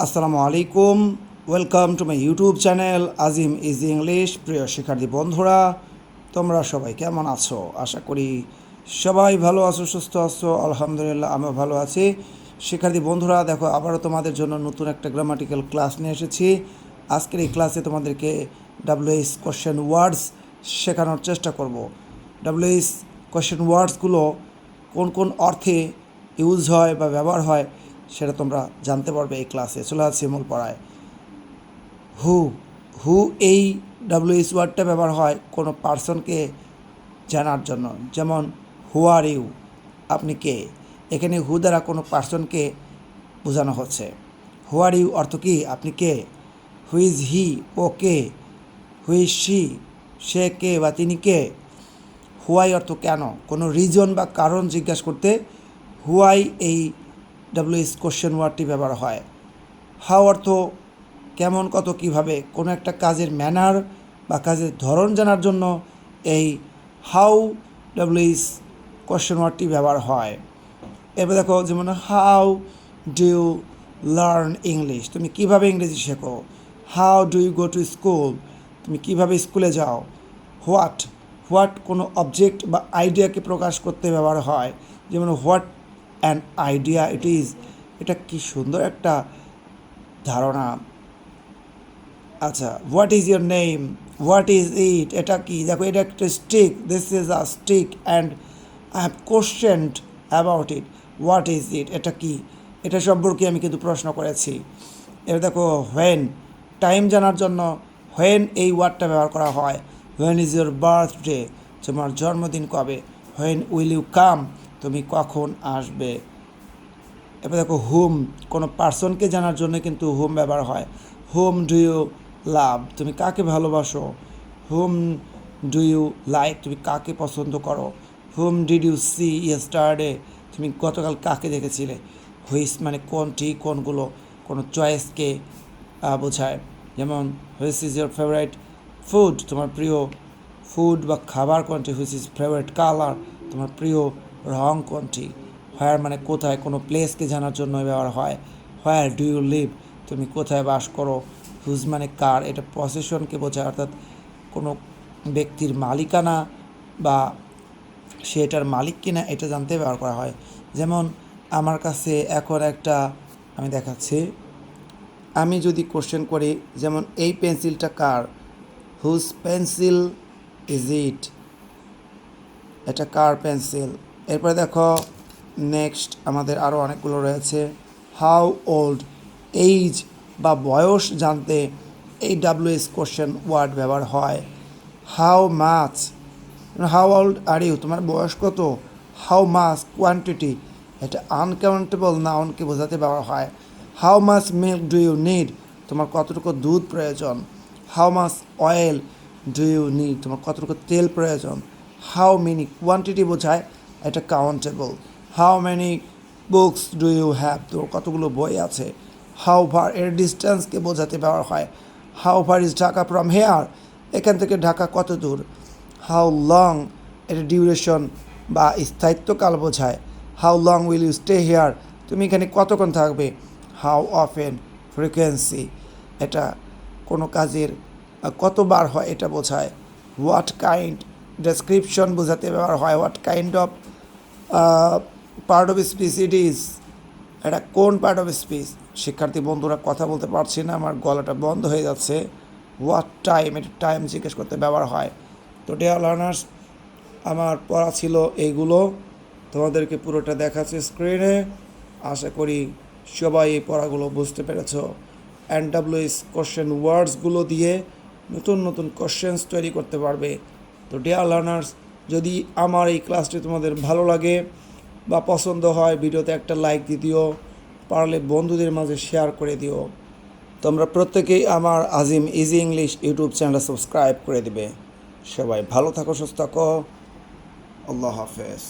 আসসালামু আলাইকুম। Welcome to my YouTube channel Azim easy English. প্রিয় শিক্ষার্থী বন্ধুরা, তোমরা সবাই কেমন আছো? আশা করি সবাই ভালো আছো, সুস্থ আছো। আলহামদুলিল্লাহ, আমিও ভালো আছি। শিক্ষার্থী বন্ধুরা, দেখো, আবারও তোমাদের জন্য নতুন একটা গ্রামাটিক্যাল ক্লাস নিয়ে এসেছি। আজকের এই ক্লাসে তোমাদেরকে ডাব্লিউএইচ কোশ্চেন ওয়ার্ডস শেখানোর চেষ্টা করব। ডাব্লিউএইচ কোশ্চেন ওয়ার্ডসগুলো কোন কোন অর্থে ইউজ হয় বা ব্যবহার হয় সেটা তোমরা জানতে পারবে এই ক্লাসে। চলে আসছে মূল পড়ায়। হু হু এই ডাব্লিউএইচ ওয়ার্ডটা ব্যবহার হয় কোনো পার্সনকে জানার জন্য। যেমন হু আর ইউ, আপনি কে। এখানে হু দ্বারা কোনো পার্সনকে বোঝানো হচ্ছে। হু আর ইউ অর্থ কি? আপনি কে। হু ইজ হি, ও কে। হু ইজ শি, সে কে বা তিনি কে। হুয়াই অর্থ কেন, কোনো রিজন বা কারণ জিজ্ঞাসা করতে হুয়াই এই ডাব্লিউএইচ কোশ্চেন ওয়ার্ডটি ব্যবহার হয়। হাউ অর্থ কেমন, কত, কিভাবে। কোনো একটা কাজের ম্যানার বা কাজের ধরন জানার জন্য এই হাউ ডাব্লিউএইচ কোশ্চেন ওয়ার্ডটি ব্যবহার হয়। এবার দেখো, যেমন how do you learn English, তুমি কিভাবে ইংরেজি শেখো। How do you go to school, তুমি কিভাবে স্কুলে যাও। হোয়াট হোয়াট কোনো অবজেক্ট বা আইডিয়াকে প্রকাশ করতে ব্যবহার হয়। যেমন what an idea it is, এটা কি সুন্দর একটা ধারণা। আচ্ছা, what is your name, what is it, এটা কি। দেখো, এটা একটা stick, this is a stick and I have questioned about it, what is it, এটা কি। এটা সম্পর্কে আমি কিন্তু প্রশ্ন করেছি। এবার দেখো, হোয়েন টাইম জানার জন্য হোয়েন এই ওয়ার্ডটা ব্যবহার করা হয়। হোয়েন ইজ ইয়োর বার্থডে, তোমার জন্মদিন কবে। হোয়েন উইল ইউ কাম, তুমি কখন আসবে। এবার দেখো, হুম কোনো পার্সনকে জানার জন্য কিন্তু হুম ব্যবহার হয়। হুম ডু ইউ লাভ, তুমি কাকে ভালোবাসো। হুম ডু ইউ লাইক, তুমি কাকে পছন্দ করো। Whom did you see yesterday, তুমি গতকাল কাকে দেখেছিলে। হুইস মানে কোনটি, কোনগুলো, কোনো চয়েসকে বোঝায়। যেমন which is your favourite food, তোমার প্রিয় ফুড বা খাবার কোনটি। হুইচ ইজ ফেভারিট কালার, তোমার প্রিয় রং কোনটি। হোয়ার মানে কোথায়, কোনো প্লেসকে জানার জন্য ব্যবহার হয়। হোয়ার ডু ইউ লিভ, তুমি কোথায় বাস করো। হুজ মানে কার, এটা পসেশনকে বোঝায়, অর্থাৎ কোনো ব্যক্তির মালিকানা বা সে এটার মালিক কিনা এটা জানতে ব্যবহার করা হয়। যেমন আমার কাছে এখন একটা, আমি দেখাচ্ছি, আমি যদি কোশ্চেন করি, যেমন এই পেন্সিলটা কার। হুজ পেন্সিল ইজ ইট, এটা কার পেন্সিল। এরপরে দেখো, নেক্সট আমাদের আরও অনেকগুলো রয়েছে। হাউ ওল্ড, এইজ বা বয়স জানতে এই ডাব্লিউএইচ কোশ্চেন ওয়ার্ড ব্যবহার হয়। How much, how old are you, তোমার বয়স কত। হাউ মাচ কোয়ান্টিটি, এটা আনকাউন্টেবল নাউনকে বোঝাতে ব্যবহার হয়। How much milk do you need, তোমার কতটুকু দুধ প্রয়োজন। How much oil do you need, তোমার কতটুকু তেল প্রয়োজন। হাউ মেনি কোয়ান্টিটি বোঝায়, এটা countable. How many books do you have, তোর কতগুলো বই আছে। হাউ ফার এর ডিস্টেন্সকে বোঝাতে ব্যবহার হয়। How far is Dhaka from here, এখান থেকে ঢাকা কত দূর। হাউ লং এটা ডিউরেশন বা স্থায়িত্বকাল বোঝায়। How long will you stay here, তুমি এখানে কতক্ষণ থাকবে। হাউ অফেন ফ্রিকোয়েন্সি, এটা কোনো কাজের কতবার হয় এটা বোঝায়। হোয়াট কাইন্ড ডেসক্রিপশন বোঝাতে ব্যবহার হয়। What kind of part of speech it is, এটা কোন পার্ট অফ স্পিচ। শিক্ষার্থী বন্ধুরা, কথা বলতে পারছি না, আমার গলাটা বন্ধ হয়ে যাচ্ছে। হোয়াট টাইম, এটা টাইম জিজ্ঞেস করতে ব্যবহার হয়। তো ডিয়ার লার্নার্স, আমার পড়া ছিল এইগুলো, তোমাদেরকে পুরোটা দেখাচ্ছে স্ক্রিনে। আশা করি সবাই এই পড়াগুলো বুঝতে পেরেছ। ডাব্লিউএইচ কোশ্চেন ওয়ার্ডসগুলো দিয়ে নতুন নতুন কোশ্চেন্স তৈরি করতে পারবে। তো ডিয়ার লার্নার্স, যদি আমার এই ক্লাসটি তোমাদের ভালো লাগে বা পছন্দ হয়, ভিডিওতে একটা লাইক দিয়ে দিও, পারলে বন্ধুদের মাঝে শেয়ার করে দিও। তোমরা প্রত্যেকেই আমার Azim easy English YouTube channel subscribe করে দিবে। সবাই ভালো থাকো, সুস্থ থাকো। আল্লাহ হাফেজ।